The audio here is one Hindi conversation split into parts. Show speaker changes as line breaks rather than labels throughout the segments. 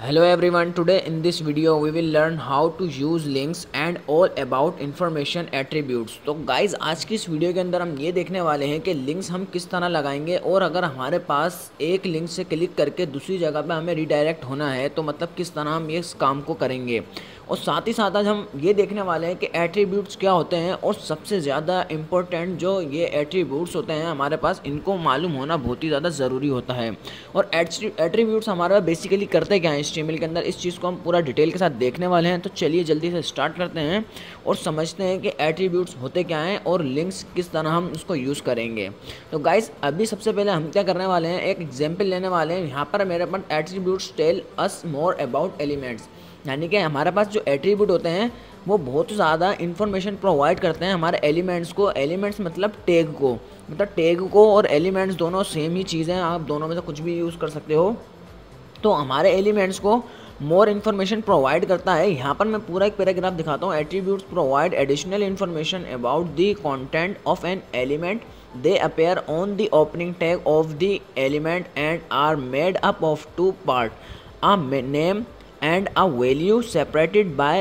Hello everyone, today in this video we will learn how to use links and all about information attributes। तो गाइज आज की इस वीडियो के अंदर हम ये देखने वाले हैं कि लिंक्स हम किस तरह लगाएंगे और अगर हमारे पास एक लिंक से क्लिक करके दूसरी जगह पे हमें रिडायरेक्ट होना है तो मतलब किस तरह हम इस काम को करेंगे। और साथ ही साथ आज हम ये देखने वाले हैं कि एट्रीब्यूट्स क्या होते हैं और सबसे ज़्यादा इम्पोर्टेंट जो ये एट्रीब्यूट्स होते हैं हमारे पास, इनको मालूम होना बहुत ही ज़्यादा ज़रूरी होता है। और एट्रीब्यूट्स हमारा बेसिकली करते क्या हैं HTML के अंदर, इस चीज़ को हम पूरा डिटेल के साथ देखने वाले हैं। तो चलिए जल्दी से स्टार्ट करते हैं और समझते हैं कि एट्रीब्यूट्स होते क्या हैं और लिंक्स किस तरह हम उसको यूज़ करेंगे। तो गाइस अभी सबसे पहले हम क्या करने वाले हैं, एक एग्जाम्पल लेने वाले हैं। यहाँ पर मेरे पास attributes tell us more about elements, यानी कि हमारे पास जो एट्रीब्यूट होते हैं वो बहुत ज़्यादा इन्फॉर्मेशन प्रोवाइड करते हैं हमारे एलिमेंट्स को। एलिमेंट्स मतलब टैग को और एलिमेंट्स दोनों सेम ही चीज़ हैं, आप दोनों में से कुछ भी यूज़ कर सकते हो। तो हमारे एलिमेंट्स को मोर इन्फॉर्मेशन प्रोवाइड करता है। यहाँ पर मैं पूरा एक पैराग्राफ दिखाता हूँ। Attributes provide additional information about the content of an element, they appear on the opening tag of the element and are made up of two parts, a name and a value separated by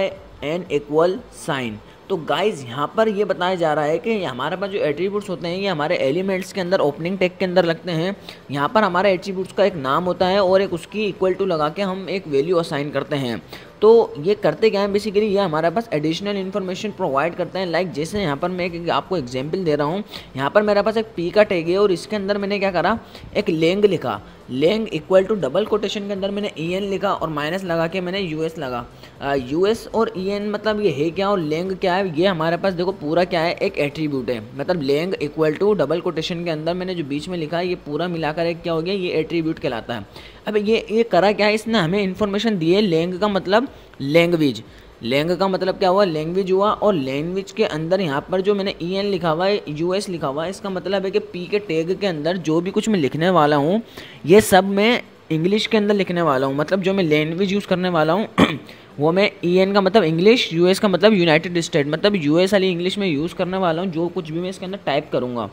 an equal sign। तो गाइज यहाँ पर ये बताया जा रहा है कि हमारे पास जो एट्रीब्यूट्स होते हैं ये हमारे एलिमेंट्स के अंदर ओपनिंग टैग के अंदर लगते हैं। यहाँ पर हमारे एट्रीब्यूट्स का एक नाम होता है और एक उसकी इक्वल टू लगा के हम एक वैल्यू असाइन करते हैं। तो ये करते क्या है, बेसिकली ये हमारे पास एडिशनल इन्फॉर्मेशन प्रोवाइड करते हैं। लाइक जैसे यहाँ पर मैं एक आपको एग्जांपल दे रहा हूँ। यहाँ पर मेरे पास एक पी का टैग है और इसके अंदर मैंने क्या करा, एक लेंग लिखा। Lang equal to double quotation के अंदर मैंने EN लिखा और माइनस लगा के मैंने US लगा। US और EN मतलब ये है क्या और लेंग क्या है, ये हमारे पास देखो पूरा क्या है, एक एट्रीब्यूट है। मतलब lang equal to double quotation के अंदर मैंने जो बीच में लिखा है ये पूरा मिलाकर एक क्या हो गया, ये एट्रीब्यूट कहलाता है। अब ये करा क्या है, इसने हमें इन्फॉर्मेशन दी है। लेंग का मतलब लैंग्वेज, लेंग का मतलब क्या हुआ, लैंग्वेज हुआ। और लैंग्वेज के अंदर यहाँ पर जो मैंने EN लिखा हुआ है, US लिखा हुआ है, इसका मतलब है कि P के टैग के अंदर जो भी कुछ मैं लिखने वाला हूँ ये सब मैं इंग्लिश के अंदर लिखने वाला हूँ। मतलब जो मैं लैंग्वेज यूज़ करने वाला हूँ वो मैं EN का मतलब इंग्लिश, US का मतलब यूनाइटेड स्टेट, मतलब US वाली इंग्लिश में यूज़ करने वाला हूँ। जो कुछ भी मैं इसके अंदर टाइप करूँगा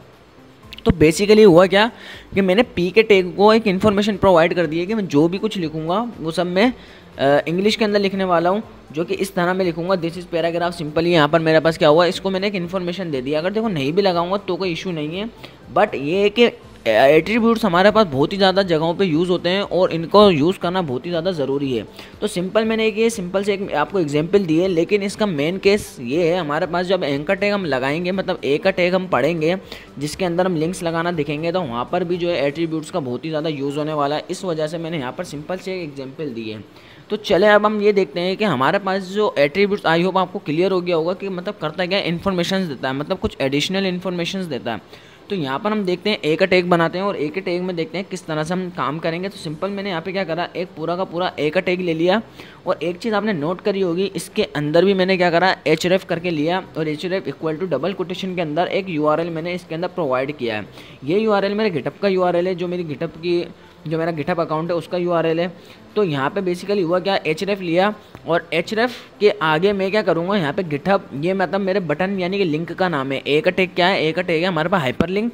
तो बेसिकली हुआ क्या कि मैंने P के टैग को एक इन्फॉर्मेशन प्रोवाइड कर दी है कि मैं जो भी कुछ लिखूँगा वो सब मैं इंग्लिश के अंदर लिखने वाला हूँ, जो कि इस तरह मैं लिखूँगा। This is paragraph simply. यहाँ पर मेरे पास क्या हुआ, इसको मैंने एक इन्फॉर्मेशन दे दिया। अगर देखो नहीं भी लगाऊंगा तो कोई इशू नहीं है, बट ये है कि एट्रीब्यूट्स हमारे पास बहुत ही ज़्यादा जगहों पे यूज़ होते हैं और इनको यूज़ करना बहुत ही ज़्यादा ज़रूरी है। तो सिंपल मैंने एक सिंपल से एक आपको एग्जांपल दी है, लेकिन इसका मेन केस ये है हमारे पास जब एंकर टैग हम लगाएंगे, मतलब ए का टैग हम पढ़ेंगे जिसके अंदर हम लिंक्स लगाना दिखेंगे, तो वहाँ पर भी जो है एट्रीब्यूट्स का बहुत ही ज़्यादा यूज़ होने वाला है। इस वजह से मैंने यहाँ पर सिंपल से एक एग्जाम्पल दी है। तो चले अब हम ये देखते हैं कि हमारे पास जो एट्रीब्यूट्स, आई होप आपको क्लियर हो गया होगा कि मतलब करता क्या, इन्फॉर्मेशन देता है, मतलब कुछ एडिशनल इन्फॉर्मेशन देता है। तो यहाँ पर हम देखते हैं ए का टैग बनाते हैं और ए के टैग में देखते हैं किस तरह से हम काम करेंगे। तो सिंपल मैंने यहाँ पे क्या करा, एक पूरा का पूरा ए का टैग ले लिया। और एक चीज़ आपने नोट करी होगी, इसके अंदर भी मैंने क्या करा, href करके लिया और href equal to double quotation के अंदर एक URL मैंने इसके अंदर प्रोवाइड किया है। ये URL मेरे गिटहब का URL है, जो मेरा गिटहब अकाउंट है उसका URL है। तो यहाँ पे बेसिकली हुआ क्या, href लिया और href के आगे मैं क्या करूँगा, यहाँ पे गिटहब, ये मतलब मेरे बटन यानी कि लिंक का नाम है। ए का टैग क्या है, ए का टैग है हमारे पास हाइपर लिंक।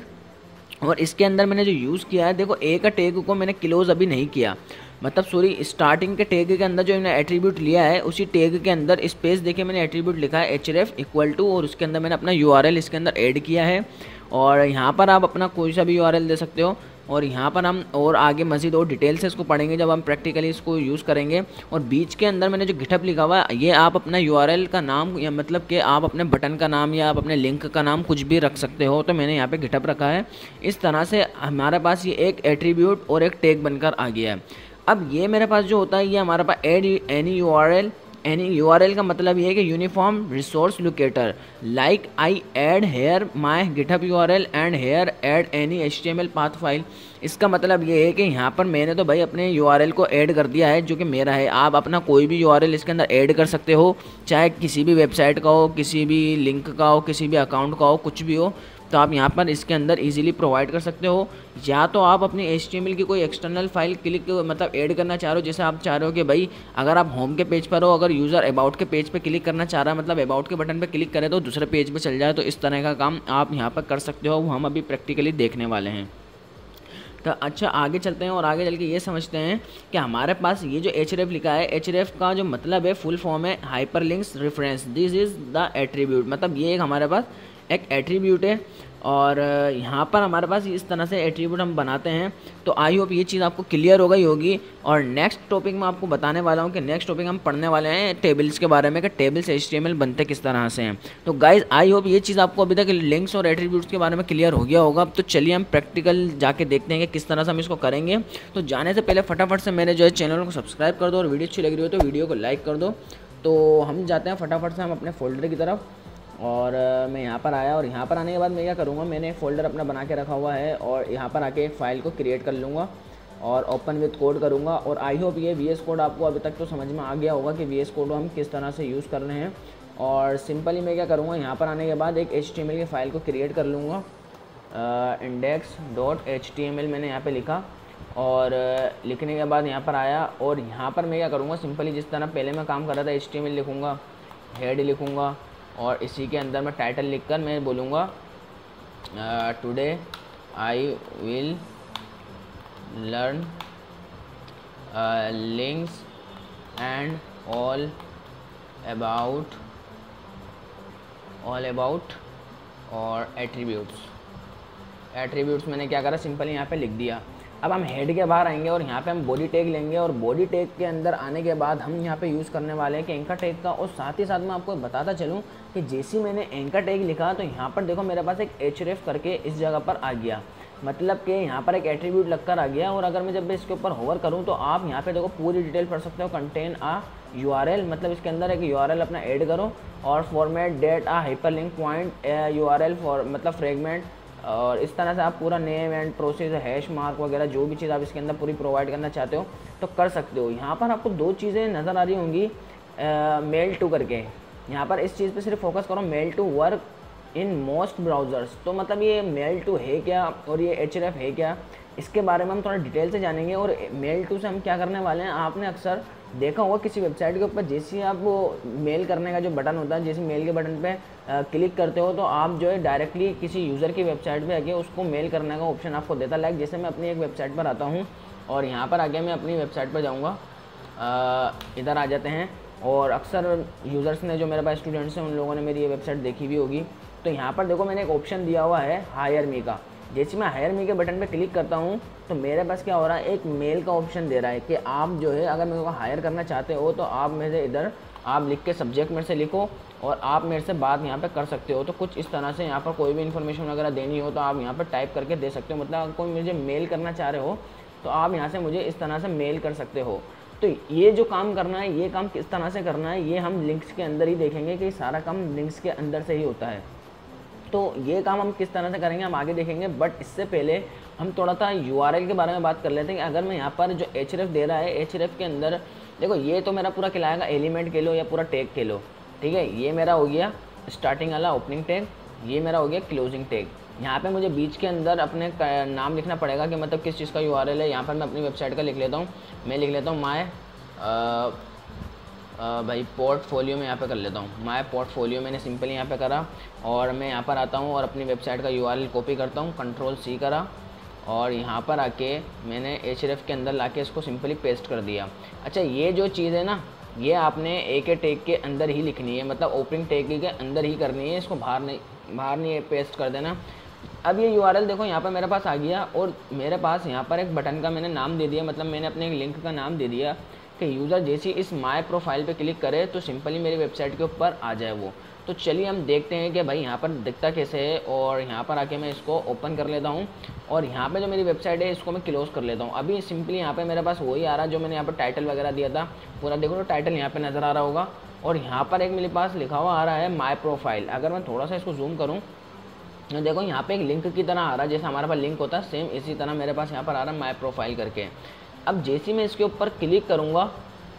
और इसके अंदर मैंने जो यूज़ किया है, देखो ए का टैग को मैंने क्लोज अभी नहीं किया, मतलब सॉरी स्टार्टिंग के टैग के अंदर जो मैंने एट्रीब्यूट लिया है उसी टैग के अंदर स्पेस देके मैंने एट्रीब्यूट लिखा है href इक्वल टू, और उसके अंदर मैंने अपना URL इसके अंदर ऐड किया है। और यहाँ पर आप अपना कोई सा भी URL दे सकते हो। और यहाँ पर हम और आगे मज़ीद और डिटेल से इसको पढ़ेंगे जब हम प्रैक्टिकली इसको यूज़ करेंगे। और बीच के अंदर मैंने जो गिटहब लिखा हुआ है, ये आप अपना URL का नाम या मतलब कि आप अपने बटन का नाम या आप अपने लिंक का नाम कुछ भी रख सकते हो। तो मैंने यहाँ पे गिटहब रखा है। इस तरह से हमारे पास ये एक एट्रीब्यूट और एक टैग बनकर आ गया है। अब ये मेरे पास जो होता है, ये हमारे पास एड एनी URL का मतलब ये है कि uniform resource locator. Like I add here my GitHub URL and here add any HTML path file. इसका मतलब ये है कि यहाँ पर मैंने तो भाई अपने URL को ऐड कर दिया है जो कि मेरा है। आप अपना कोई भी URL इसके अंदर ऐड कर सकते हो, चाहे किसी भी वेबसाइट का हो, किसी भी लिंक का हो, किसी भी अकाउंट का हो, कुछ भी हो। तो आप यहाँ पर इसके अंदर इजीली प्रोवाइड कर सकते हो। या तो आप अपनी HTML की कोई एक्सटर्नल फाइल क्लिक मतलब ऐड करना चाह रहे हो, जैसे आप चाह रहे हो कि भाई अगर आप होम के पेज पर हो, अगर यूज़र अबाउट के पेज पे क्लिक करना चाह रहा है, मतलब अबाउट के बटन पे क्लिक करे तो दूसरे पेज पे चल जाए, तो इस तरह का काम आप यहाँ पर कर सकते हो। वो हम अभी प्रैक्टिकली देखने वाले हैं। तो अच्छा आगे चलते हैं और आगे चल के ये समझते हैं कि हमारे पास ये जो href लिखा है, href का जो मतलब है फुल फॉर्म है hyperlinks reference, this is the attribute. मतलब ये एक हमारे पास एक एट्रीब्यूट है और यहाँ पर हमारे पास इस तरह से एट्रीब्यूट हम बनाते हैं। तो आई होप ये चीज़ आपको क्लियर हो गई होगी। और नेक्स्ट टॉपिक में आपको बताने वाला हूँ कि नेक्स्ट टॉपिक हम पढ़ने वाले हैं टेबल्स के बारे में कि टेबल्स HTML बनते किस तरह से हैं। तो गाइज आई होप ये चीज़ आपको अभी तक लिंक्स और एट्रीब्यूट्स के बारे में क्लियर हो गया होगा। तो चलिए हम प्रैक्टिकल जाके देखते हैं कि किस तरह से हम इसको करेंगे। तो जाने से पहले फटाफट से मेरे जो है चैनल को सब्सक्राइब कर दो और वीडियो अच्छी लग रही हो तो वीडियो को लाइक कर दो। तो हम जाते हैं फटाफट से हम अपने फोल्डर की तरफ। और मैं यहाँ पर आया और यहाँ पर आने के बाद मैं क्या करूँगा, मैंने एक फ़ोल्डर अपना बना के रखा हुआ है और यहाँ पर आके एक फ़ाइल को क्रिएट कर लूँगा और ओपन विद कोड करूँगा। और आई होप ये VS कोड आपको अभी तक तो समझ में आ गया होगा कि VS कोड हम किस तरह से यूज़ कर रहे हैं। और सिंपली मैं क्या करूँगा, यहाँ पर आने के बाद एक HTML की फ़ाइल को क्रिएट कर लूँगा। index.html मैंने यहाँ पर लिखा और लिखने के बाद यहाँ पर आया और यहाँ पर मैं क्या करूँगा, सिंपली जिस तरह पहले मैं काम कर रहा था HTML लिखूँगा, हेड लिखूँगा और इसी के अंदर मैं टाइटल लिखकर मैं बोलूँगा today I will learn links and all about और एट्रीब्यूट्स मैंने क्या करा, सिंपली यहाँ पे लिख दिया। अब हम हेड के बाहर आएंगे और यहाँ पे हम बॉडी टैग लेंगे और बॉडी टैग के अंदर आने के बाद हम यहाँ पे यूज़ करने वाले हैं कि एंकर टैग का। और साथ ही साथ मैं आपको बताता चलूँ कि जैसे मैंने एंकर टैग लिखा तो यहाँ पर देखो मेरे पास एक href करके इस जगह पर आ गया, मतलब कि यहाँ पर एक एट्रीब्यूट लगकर आ गया। और अगर मैं जब इसके ऊपर होवर करूँ तो आप यहाँ पे देखो पूरी डिटेल पढ़ सकते हो। कंटेन आ URL, मतलब इसके अंदर एक URL अपना ऐड करो और format that a hyperlink point URL for मतलब फ्रेगमेंट। और इस तरह से आप पूरा name and process hash mark वगैरह जो भी चीज़ आप इसके अंदर पूरी प्रोवाइड करना चाहते हो तो कर सकते हो। यहाँ पर आपको दो चीज़ें नज़र आ रही होंगी मेल टू करके, यहाँ पर इस चीज़ पे सिर्फ फोकस करो, mail to work in most browsers. तो मतलब ये मेल टू है क्या और ये href है क्या, इसके बारे में हम थोड़ा डिटेल से जानेंगे। और मेल टू से हम क्या करने वाले हैं, आपने अक्सर देखा होगा किसी वेबसाइट के ऊपर जैसे आप वो मेल करने का जो बटन होता है, जैसे मेल के बटन पे क्लिक करते हो तो आप जो है डायरेक्टली किसी यूज़र की वेबसाइट पे आके उसको मेल करने का ऑप्शन आपको देता है। लाइक जैसे मैं अपनी एक वेबसाइट पर आता हूँ और यहाँ पर आके मैं अपनी वेबसाइट पर जाऊँगा, इधर आ जाते हैं। और अक्सर यूज़र्स ने जो मेरे पास स्टूडेंट्स हैं उन लोगों ने मेरी ये वेबसाइट देखी भी होगी। तो यहाँ पर देखो मैंने एक ऑप्शन दिया हुआ है हायर मी का। जैसे मैं हायर मी के बटन पे क्लिक करता हूँ तो मेरे पास क्या हो रहा है, एक मेल का ऑप्शन दे रहा है कि आप जो है अगर मेरे को हायर करना चाहते हो तो आप मेरे इधर आप लिख के सब्जेक्ट मेरे से लिखो और आप मेरे से बात यहाँ पे कर सकते हो। तो कुछ इस तरह से यहाँ पर कोई भी इन्फॉर्मेशन वगैरह देनी हो तो आप यहाँ पर टाइप करके दे सकते हो। मतलब अगर कोई मुझे मेल करना चाह रहे हो तो आप यहाँ से मुझे इस तरह से मेल कर सकते हो। तो ये जो काम करना है, ये काम किस तरह से करना है, ये हम लिंक्स के अंदर ही देखेंगे कि सारा काम लिंक्स के अंदर से ही होता है। तो ये काम हम किस तरह से करेंगे हम आगे देखेंगे, बट इससे पहले हम थोड़ा सा URL के बारे में बात कर लेते हैं कि अगर मैं यहाँ पर जो href दे रहा है, href के अंदर देखो ये तो मेरा पूरा खिलाएगा एलिमेंट के लो या पूरा टैग के लो, ठीक है। ये मेरा हो गया स्टार्टिंग वाला ओपनिंग टैग, ये मेरा हो गया क्लोजिंग टैग। यहाँ पे मुझे बीच के अंदर अपने नाम लिखना पड़ेगा कि मतलब किस चीज़ का URL है। यहाँ पर मैं अपनी वेबसाइट का लिख लेता हूँ, मैं लिख लेता हूँ माय भाई पोर्टफोलियो में यहाँ पे कर लेता हूँ, माय पोर्टफोलियो मैंने सिंपली यहाँ पे करा। और मैं यहाँ पर आता हूँ और अपनी वेबसाइट का URL कॉपी करता हूँ, Ctrl+C करा और यहाँ पर आके मैंने href के अंदर लाके इसको सिंपली पेस्ट कर दिया। अच्छा ये जो चीज़ है ना, ये आपने एक टैग के अंदर ही लिखनी है, मतलब ओपनिंग टैग के अंदर ही करनी है, इसको बाहर नहीं पेस्ट कर देना। अब ये URL देखो यहाँ पर मेरे पास आ गया और मेरे पास यहाँ पर एक बटन का मैंने नाम दे दिया, मतलब मैंने अपने एक लिंक का नाम दे दिया कि यूज़र जैसे इस माय प्रोफाइल पे क्लिक करे तो सिंपली मेरी वेबसाइट के ऊपर आ जाए वो। तो चलिए हम देखते हैं कि भाई यहाँ पर दिखता कैसे है। और यहाँ पर आके मैं इसको ओपन कर लेता हूँ और यहाँ पे जो मेरी वेबसाइट है इसको मैं क्लोज़ कर लेता हूँ। अभी सिंपली यहाँ पे मेरे पास वही आ रहा है जो मैंने यहाँ पर टाइटल वगैरह दिया था पूरा, देखो तो टाइटल यहाँ पर नज़र आ रहा होगा। और यहाँ पर एक मेरे पास लिखा हुआ आ रहा है माय प्रोफाइल। अगर मैं थोड़ा सा इसको जूम करूँ तो देखो यहाँ पे एक लिंक की तरह आ रहा है, जैसे हमारे पास लिंक होता है सेम इसी तरह मेरे पास यहाँ पर आ रहा है माय प्रोफाइल करके। अब जैसे मैं इसके ऊपर क्लिक करूँगा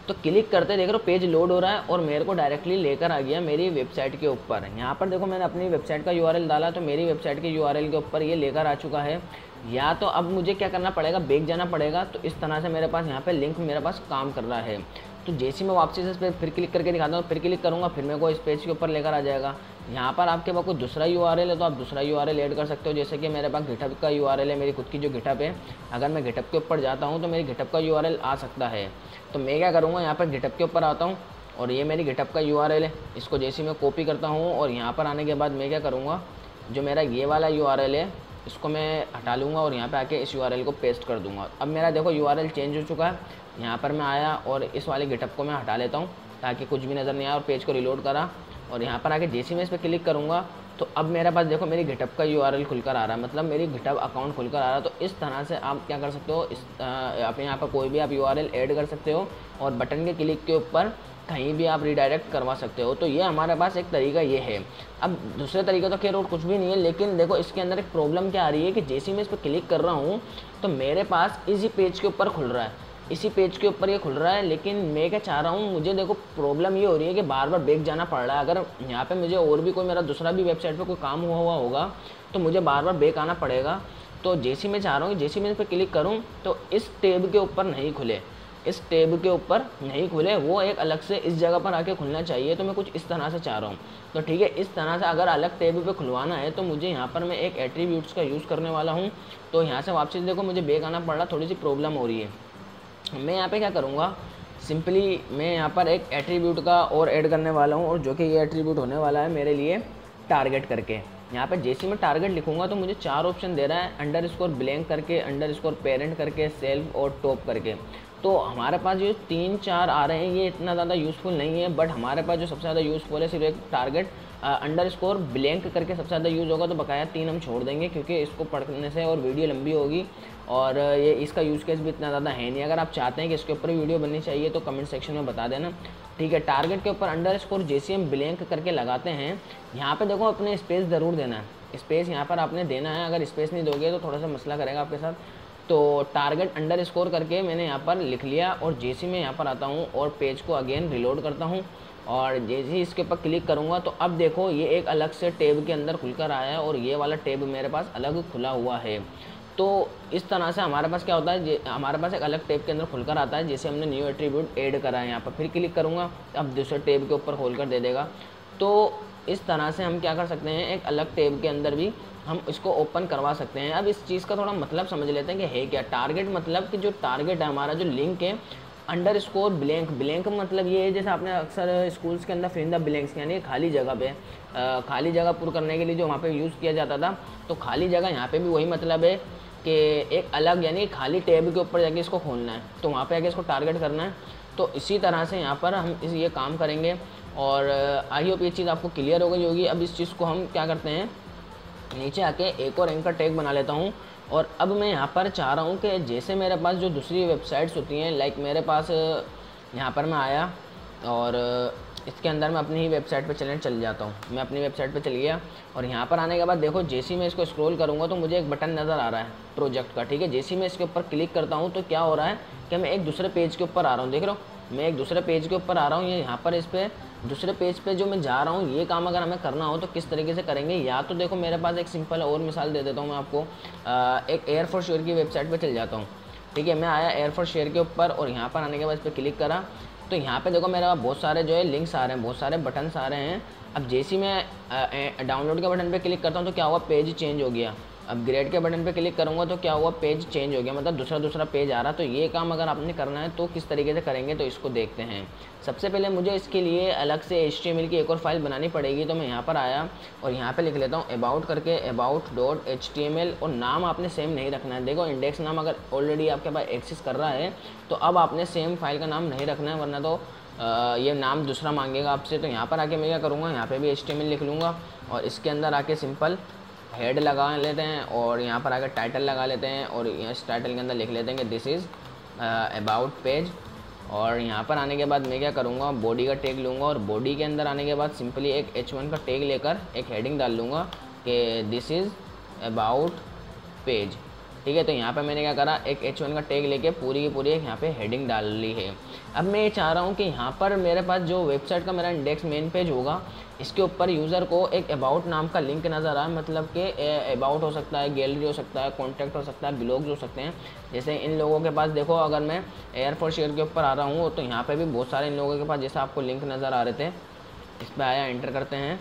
तो क्लिक करते देख रहे हो पेज लोड हो रहा है और मेरे को डायरेक्टली लेकर आ गया मेरी वेबसाइट के ऊपर। यहाँ पर देखो मैंने अपनी वेबसाइट का URL डाला तो मेरी वेबसाइट के URL के ऊपर ये लेकर आ चुका है। या तो अब मुझे क्या करना पड़ेगा, बैक जाना पड़ेगा। तो इस तरह से मेरे पास यहाँ पे लिंक मेरे पास काम कर रहा है। तो जैसे मैं वापसी से इस पर फिर क्लिक करके दिखाता हूँ, फिर क्लिक करूँगा, फिर मेरे को इस पेज के ऊपर लेकर आ जाएगा। यहाँ पर आपके पास कोई दूसरा URL है तो आप दूसरा URL ऐड कर सकते हो। जैसे कि मेरे पास गिटहब का URL है, मेरी खुद की जो गिटहब है। अगर मैं गिटहब के ऊपर जाता हूँ तो मेरी गिटहब का URL आ सकता है। तो मैं क्या करूँगा, यहाँ पर गिटहब के ऊपर आता हूँ और ये मेरी गिटहब का URL है। इसको जैसे मैं कॉपी करता हूँ और यहाँ पर आने के बाद मैं क्या करूँगा, जो मेरा ये वाला URL है इसको मैं हटा लूँगा और यहाँ पे आके इस URL को पेस्ट कर दूँगा। अब मेरा देखो URL चेंज हो चुका है। यहाँ पर मैं आया और इस वाले गिटहब को मैं हटा लेता हूँ ताकि कुछ भी नज़र नहीं आए, और पेज को रिलोड करा और यहाँ पर आके जैसे मैं इस पर क्लिक करूँगा तो अब मेरे पास देखो मेरी गिटहब का URL खुलकर आ रहा है, मतलब मेरी गिटहब अकाउंट खुलकर आ रहा है। तो इस तरह से आप क्या कर सकते हो, अपने यहाँ पर कोई भी आप URL ऐड कर सकते हो और बटन के क्लिक के ऊपर कहीं भी आप रिडायरेक्ट करवा सकते हो। तो ये हमारे पास एक तरीका ये है। अब दूसरे तरीके तो खैर और कुछ भी नहीं है, लेकिन देखो इसके अंदर एक प्रॉब्लम क्या आ रही है कि जैसे मैं इस पर क्लिक कर रहा हूँ तो मेरे पास इसी पेज के ऊपर खुल रहा है, इसी पेज के ऊपर ये खुल रहा है। लेकिन मैं क्या चाह रहा हूँ, मुझे देखो प्रॉब्लम ये हो रही है कि बार बार बैक जाना पड़ रहा है। अगर यहाँ पे मुझे और भी कोई मेरा दूसरा भी वेबसाइट पे कोई काम हुआ होगा तो मुझे बार बार बैक आना पड़ेगा। तो जैसे मैं चाह रहा हूँ जैसे मैं इस पर क्लिक करूँ तो इस टैब के ऊपर नहीं खुले, इस टैब के ऊपर नहीं खुले, वो एक अलग से इस जगह पर आके खुलना चाहिए। तो मैं कुछ इस तरह से चाह रहा हूँ। तो ठीक है, इस तरह से अगर अलग टैब पे खुलवाना है तो मुझे यहाँ पर मैं एक एट्रीब्यूट्स का यूज़ करने वाला हूँ। तो यहाँ से वापसी देखो मुझे बैक आना पड़ रहा, थोड़ी सी प्रॉब्लम हो रही है। मैं यहाँ पे क्या करूँगा, सिंपली मैं यहाँ पर एक एट्रीब्यूट का और ऐड करने वाला हूँ, और जो कि ये एट्रीब्यूट होने वाला है मेरे लिए टारगेट करके। यहाँ पे जैसे मैं टारगेट लिखूँगा तो मुझे 4 ऑप्शन दे रहा है, अंडरस्कोर ब्लैंक करके, अंडरस्कोर पेरेंट करके, सेल्फ और टॉप करके। तो हमारे पास जो 3-4 आ रहे हैं ये इतना ज़्यादा यूज़फुल नहीं है, बट हमारे पास जो सबसे ज़्यादा यूज़फुल है सिर्फ एक टारगेट अंडरस्कोर ब्लैंक करके सबसे ज़्यादा यूज़ होगा। तो बकाया 3 हम छोड़ देंगे क्योंकि इसको पढ़ने से और वीडियो लंबी होगी, और ये इसका यूज़ केस भी इतना ज़्यादा है नहीं। अगर आप चाहते हैं कि इसके ऊपर वीडियो बननी चाहिए तो कमेंट सेक्शन में बता देना, ठीक है। टारगेट के ऊपर अंडरस्कोर जैसे हम ब्लैंक करके लगाते हैं, यहाँ पे देखो अपने स्पेस ज़रूर देना है, स्पेस यहाँ पर आपने देना है। अगर स्पेस नहीं दोगे तो थोड़ा सा मसला करेगा आपके साथ। तो टारगेट अंडरस्कोर करके मैंने यहाँ पर लिख लिया, और जैसे मैं यहाँ पर आता हूँ और पेज को अगेन रिलोड करता हूँ और जैसे ही इसके ऊपर क्लिक करूँगा तो अब देखो ये एक अलग से टैब के अंदर खुलकर आया है और ये वाला टैब मेरे पास अलग खुला हुआ है। तो इस तरह से हमारे पास क्या होता है, हमारे पास एक अलग टैब के अंदर खुलकर आता है। जैसे हमने न्यू एट्रीब्यूट ऐड करा है, यहाँ पर फिर क्लिक करूँगा अब दूसरे टैब के ऊपर खोल कर दे देगा। तो इस तरह से हम क्या कर सकते हैं, एक अलग टैब के अंदर भी हम इसको ओपन करवा सकते हैं। अब इस चीज़ का थोड़ा मतलब समझ लेते हैं कि है क्या टारगेट। मतलब कि जो टारगेट है हमारा, जो लिंक है अंडरस्कोर ब्लैंक, ब्लैंक मतलब ये है जैसे आपने अक्सर स्कूल्स के अंदर फिल द ब्लैंक्स यानी खाली जगह पे खाली जगह पूर्ण करने के लिए जो वहाँ पे यूज़ किया जाता था, तो खाली जगह यहाँ पे भी वही मतलब है कि एक अलग यानी खाली टैब के ऊपर जाके इसको खोलना है, तो वहाँ पे आके इसको टारगेट करना है। तो इसी तरह से यहाँ पर हम ये काम करेंगे, और आई होप ये चीज़ आपको क्लियर हो गई होगी। अब इस चीज़ को हम क्या करते हैं, नीचे आके एक और एंकर टैग बना लेता हूँ। और अब मैं यहाँ पर चाह रहा हूँ कि जैसे मेरे पास जो दूसरी वेबसाइट्स होती हैं, लाइक मेरे पास यहाँ पर मैं आया और इसके अंदर मैं अपनी ही वेबसाइट पे चल जाता हूँ। मैं अपनी वेबसाइट पे चल गया और यहाँ पर आने के बाद देखो जैसे ही मैं इसको स्क्रॉल करूँगा तो मुझे एक बटन नज़र आ रहा है प्रोजेक्ट का, ठीक है। जैसे ही मैं इसके ऊपर क्लिक करता हूँ तो क्या हो रहा है कि मैं एक दूसरे पेज के ऊपर आ रहा हूँ, देख रहे हो मैं एक दूसरे पेज के ऊपर आ रहा हूँ। यहाँ पर इस पर दूसरे पेज पे जो मैं जा रहा हूँ, ये काम अगर हमें करना हो तो किस तरीके से करेंगे। या तो देखो मेरे पास एक सिंपल और मिसाल दे देता हूँ मैं आपको, एक एयर फॉर श्योर की वेबसाइट पे चल जाता हूँ, ठीक है। मैं आया एयर फॉर शेयर के ऊपर और यहाँ पर आने के बाद इस पर क्लिक करा तो यहाँ पे देखो मेरे पास बहुत सारे जो है लिंक्स आ रहे हैं, बहुत सारे बटन्स आ रहे हैं। अब जैसे ही मैं डाउनलोड के बटन पे क्लिक करता हूँ तो क्या हुआ, पेज चेंज हो गया। अपग्रेड के बटन पे क्लिक करूँगा तो क्या हुआ, पेज चेंज हो गया, मतलब दूसरा पेज आ रहा। तो ये काम अगर आपने करना है तो किस तरीके से करेंगे तो इसको देखते हैं। सबसे पहले मुझे इसके लिए अलग से HTML की एक और फाइल बनानी पड़ेगी। तो मैं यहाँ पर आया और यहाँ पे लिख लेता हूँ अबाउट करके about.html, और नाम आपने सेम नहीं रखना है। देखो इंडेक्स नाम अगर ऑलरेडी आपके पास एक्सिस कर रहा है तो अब आपने सेम फाइल का नाम नहीं रखना है, वरना तो ये नाम दूसरा मांगेगा आपसे। तो यहाँ पर आके मैं क्या करूँगा, यहाँ पे भी HTML लिख लूँगा और इसके अंदर आके सिंपल हेड लगा लेते हैं और यहाँ पर आकर टाइटल लगा लेते हैं और इस टाइटल के अंदर लिख लेते हैं कि दिस इज़ अबाउट पेज। और यहाँ पर आने के बाद मैं क्या करूँगा, बॉडी का टैग लूँगा और बॉडी के अंदर आने के बाद सिंपली एक H1 का टैग लेकर एक हेडिंग डाल लूँगा कि दिस इज़ अबाउट पेज। ठीक है। तो यहाँ पे मैंने क्या करा, एक H1 का टैग लेके पूरी की पूरी एक यहाँ पे हेडिंग डाल ली है। अब मैं ये चाह रहा हूँ कि यहाँ पर मेरे पास जो वेबसाइट का मेरा इंडेक्स मेन पेज होगा, इसके ऊपर यूज़र को एक अबाउट नाम का लिंक नज़र आए, मतलब कि अबाउट हो सकता है, गैलरी हो सकता है, कॉन्टैक्ट हो सकता है, ब्लॉग्स हो सकते हैं। जैसे इन लोगों के पास देखो, अगर मैं एयरफोर्स शेयर के ऊपर आ रहा हूँ तो यहाँ पर भी बहुत सारे इन लोगों के पास जैसे आपको लिंक नज़र आ रहे थे, इस पर आया, एंटर करते हैं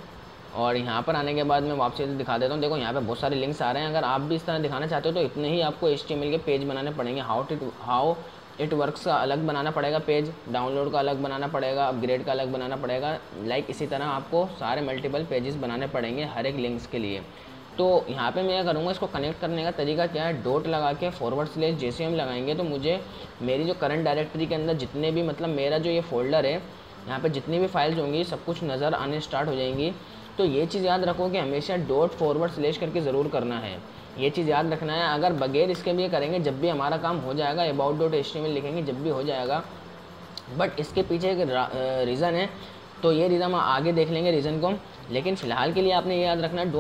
और यहाँ पर आने के बाद मैं वापसी दिखा देता हूँ। देखो यहाँ पे बहुत सारे लिंक्स आ रहे हैं। अगर आप भी इस तरह दिखाना चाहते हो तो इतने ही आपको HTML के पेज बनाने पड़ेंगे। हाउ इट वर्क्स का अलग बनाना पड़ेगा पेज, डाउनलोड का अलग बनाना पड़ेगा, अपग्रेड का अलग बनाना पड़ेगा। लाइक इसी तरह आपको सारे मल्टीपल पेजेस बनाने पड़ेंगे हर एक लिंक्स के लिए। तो यहाँ पे मैं करूँगा, इसको कनेक्ट करने का तरीका क्या है, डॉट लगा के / जैसे हम लगाएंगे तो मुझे मेरी जो करंट डायरेक्टरी के अंदर जितने भी, मतलब मेरा जो ये फोल्डर है, यहाँ पे जितनी भी फाइल्स होंगी सब कुछ नज़र आने स्टार्ट हो जाएंगी। तो ये चीज़ याद रखो कि हमेशा ./ करके ज़रूर करना है, ये चीज़ याद रखना है। अगर बगैर इसके भी करेंगे, जब भी हमारा काम हो जाएगा, about.html लिखेंगे जब भी हो जाएगा। बट इसके पीछे एक रीज़न है, तो ये रीज़न हम आगे देख लेंगे रीज़न को। लेकिन फ़िलहाल के लिए आपने ये याद रखना है ./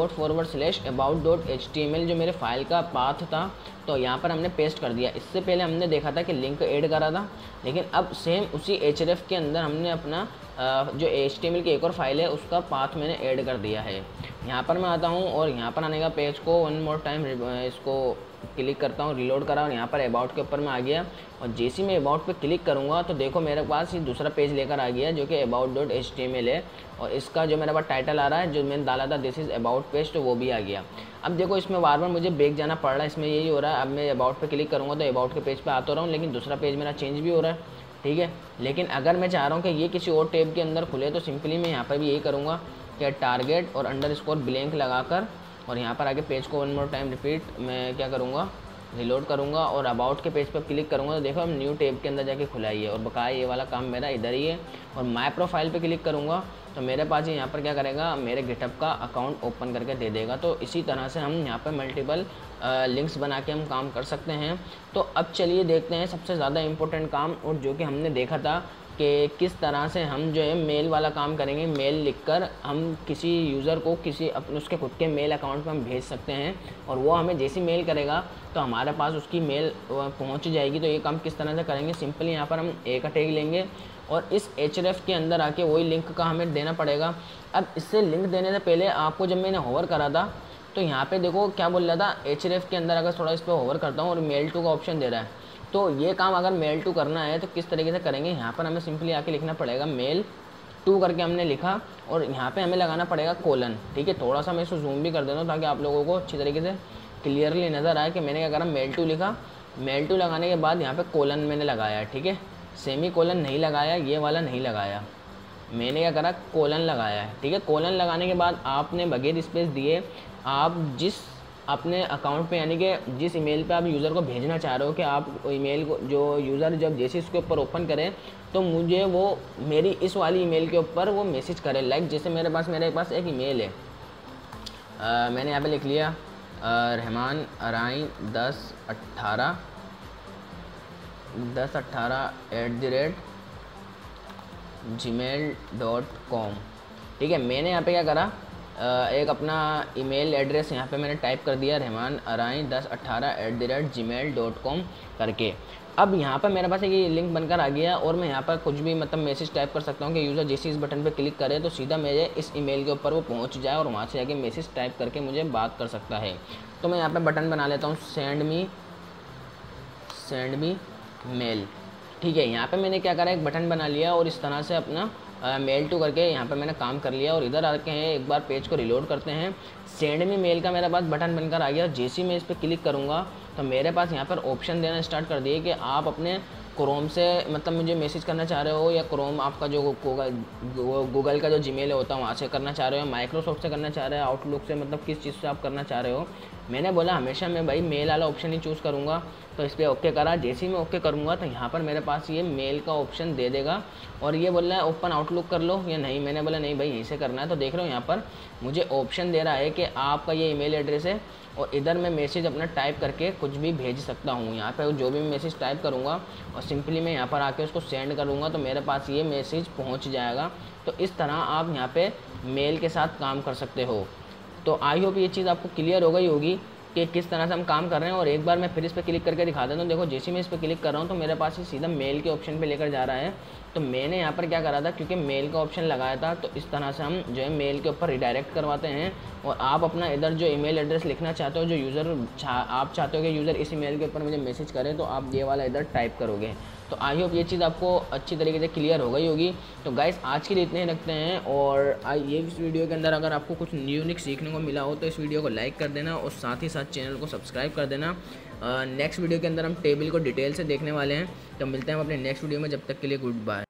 about.html जो मेरे फाइल का पाथ था, तो यहाँ पर हमने पेस्ट कर दिया। इससे पहले हमने देखा था कि लिंक ऐड करा था, लेकिन अब सेम उसी href के अंदर हमने अपना जो HTML की एक और फाइल है उसका पाथ मैंने ऐड कर दिया है। यहाँ पर मैं आता हूँ और यहाँ पर आने का पेज को वन मोर टाइम इसको क्लिक करता हूँ, रिलोड करा और यहाँ पर अबाउट के ऊपर मैं आ गया। और जैसे मैं अबाउट पे क्लिक करूँगा तो देखो मेरे पास ये दूसरा पेज लेकर आ गया जो कि about.html है। और इसका जो मेरे पास टाइटल आ रहा है, जो मैंने डाला था दिस इज़ अबाउट पेज, तो वो भी आ गया। अब देखो इसमें बार बार मुझे बैक जाना पड़ रहा है, इसमें यही हो रहा है। अब मैं अबाउट पे क्लिक करूँगा तो अबाउट के पेज पे आ तो रहा हूँ, लेकिन दूसरा पेज मेरा चेंज भी हो रहा है, ठीक है। लेकिन अगर मैं चाह रहा हूँ कि ये किसी और टैब के अंदर खुले, तो सिंपली मैं यहाँ पर भी यही करूँगा कि टारगेट और _ब्लैंक लगाकर और यहाँ पर आगे पेज को वन मोर टाइम रिपीट मैं क्या करूँगा, रिलोड करूँगा और अबाउट के पेज पर क्लिक करूँगा तो देखो हम न्यू टैब के अंदर जाके खुलाई है। और बकाया ये वाला काम मेरा इधर ही है। और माय प्रोफाइल पे क्लिक करूँगा तो मेरे पास यहाँ पर क्या करेगा, मेरे गिटहब का अकाउंट ओपन करके दे देगा। तो इसी तरह से हम यहाँ पर मल्टीपल लिंक्स बना के हम काम कर सकते हैं। तो अब चलिए देखते हैं सबसे ज़्यादा इम्पोर्टेंट काम, और जो कि हमने देखा था कि किस तरह से हम जो है मेल वाला काम करेंगे। मेल लिखकर हम किसी यूज़र को किसी अपने उसके खुद के मेल अकाउंट में हम भेज सकते हैं, और वो हमें जैसी मेल करेगा तो हमारे पास उसकी मेल पहुंच जाएगी। तो ये काम किस तरह से करेंगे, सिंपली यहाँ पर हम ए का टैग लेंगे और इस href के अंदर आके वही लिंक का हमें देना पड़ेगा। अब इससे लिंक देने से पहले आपको जब मैंने होवर करा था तो यहाँ पे देखो क्या बोल रहा था, href के अंदर अगर थोड़ा इस पर होवर करता हूँ और मेल टू का ऑप्शन दे रहा है। तो ये काम अगर मेल टू करना है तो किस तरीके से करेंगे, यहाँ पर हमें सिंपली आके लिखना पड़ेगा मेल टू करके हमने लिखा और यहाँ पे हमें लगाना पड़ेगा कोलन, ठीक है। थोड़ा सा मैं इसको जूम भी कर देता हूँ ताकि आप लोगों को अच्छी तरीके से क्लियरली नज़र आए कि मैंने क्या करा, मेल टू लिखा। मेल टू लगाने के बाद यहाँ पे कोलन मैंने लगाया, ठीक है। सेमी कोलन नहीं लगाया, ये वाला नहीं लगाया, मैंने क्या करा, कोलन लगाया है, ठीक है। कोलन लगाने के बाद आपने बगैर स्पेस दिए आप जिस अपने अकाउंट पे, यानी कि जिस ईमेल पे आप यूज़र को भेजना चाह रहे हो, कि आप ईमेल को जो यूज़र जब जैसे इसके ऊपर ओपन करें तो मुझे वो मेरी इस वाली ईमेल के ऊपर वो मैसेज करे। लाइक जैसे मेरे पास एक ईमेल है, मैंने यहाँ पे लिख लिया रहमान अराई 1018 @gmail.com, ठीक है। मैंने यहाँ पे क्या करा, एक अपना ईमेल एड्रेस यहाँ पे मैंने टाइप कर दिया रहमान अराई 1018 @gmail.com करके। अब यहाँ पर मेरे पास एक ये लिंक बनकर आ गया और मैं यहाँ पर कुछ भी मतलब मैसेज टाइप कर सकता हूँ कि यूज़र जैसे इस बटन पे क्लिक करे तो सीधा मेरे इस ईमेल के ऊपर वो पहुँच जाए और वहाँ से जाके मैसेज टाइप करके मुझे बात कर सकता है। तो मैं यहाँ पर बटन बना लेता हूँ सेंड मी मेल, ठीक है। यहाँ पे मैंने क्या करा, एक बटन बना लिया और इस तरह से अपना मेल टू करके यहाँ पे मैंने काम कर लिया। और इधर आके हैं, एक बार पेज को रिलोड करते हैं, सेंड मी मेल का मेरे पास बटन बनकर आ गया। जैसे ही मैं इस पर क्लिक करूँगा तो मेरे पास यहाँ पर ऑप्शन देना स्टार्ट कर दिए कि आप अपने क्रोम से मतलब मुझे मैसेज करना चाह रहे हो, या क्रोम आपका जो गूगल का जो जीमेल होता है वहाँ से करना चाह रहे हो, माइक्रोसॉफ्ट से करना चाह रहे हो, आउटलुक से, मतलब किस चीज़ से आप करना चाह रहे हो। मैंने बोला हमेशा मैं भाई मेल वाला ऑप्शन ही चूज़ करूँगा, तो इस पर ओके करा। जैसे ही मैं ओके करूँगा तो यहाँ पर मेरे पास ये मेल का ऑप्शन दे देगा और ये बोल रहा है ओपन आउटलुक कर लो या नहीं। मैंने बोला नहीं भाई यहीं से करना है। तो देख रहे हो यहाँ पर मुझे ऑप्शन दे रहा है कि आपका ये ईमेल एड्रेस है और इधर मैं मैसेज अपना टाइप करके कुछ भी भेज सकता हूँ। यहाँ पे जो भी मैसेज टाइप करूँगा और सिंपली मैं यहाँ पर आके उसको सेंड करूँगा तो मेरे पास ये मैसेज पहुँच जाएगा। तो इस तरह आप यहाँ पे मेल के साथ काम कर सकते हो। तो आई होप ये चीज़ आपको क्लियर हो गई होगी कि किस तरह से हम काम कर रहे हैं। और एक बार मैं फिर इस पर क्लिक करके दिखा देता हूँ। देखो जैसे मैं इस पर क्लिक कर रहा हूँ तो मेरे पास ही सीधा मेल के ऑप्शन पे लेकर जा रहा है। तो मैंने यहाँ पर क्या करा था, क्योंकि मेल का ऑप्शन लगाया था, तो इस तरह से हम जो है मेल के ऊपर रिडायरेक्ट करवाते हैं। और आप अपना इधर जो ईमेल एड्रेस लिखना चाहते हो, जो यूज़र आप चाहते हो कि यूज़र इस ईमेल के ऊपर मुझे मैसेज करे, तो आप ये वाला इधर टाइप करोगे। तो आई होप ये चीज़ आपको अच्छी तरीके से क्लियर हो गई होगी। तो गाइस आज के लिए इतने ही रखते हैं। और ये इस वीडियो के अंदर अगर आपको कुछ यूनिक सीखने को मिला हो तो इस वीडियो को लाइक कर देना और साथ ही साथ चैनल को सब्सक्राइब कर देना। नेक्स्ट वीडियो के अंदर हम टेबल को डिटेल से देखने वाले हैं। तो मिलते हैं हम अपने नेक्स्ट वीडियो में, जब तक के लिए गुड बाय।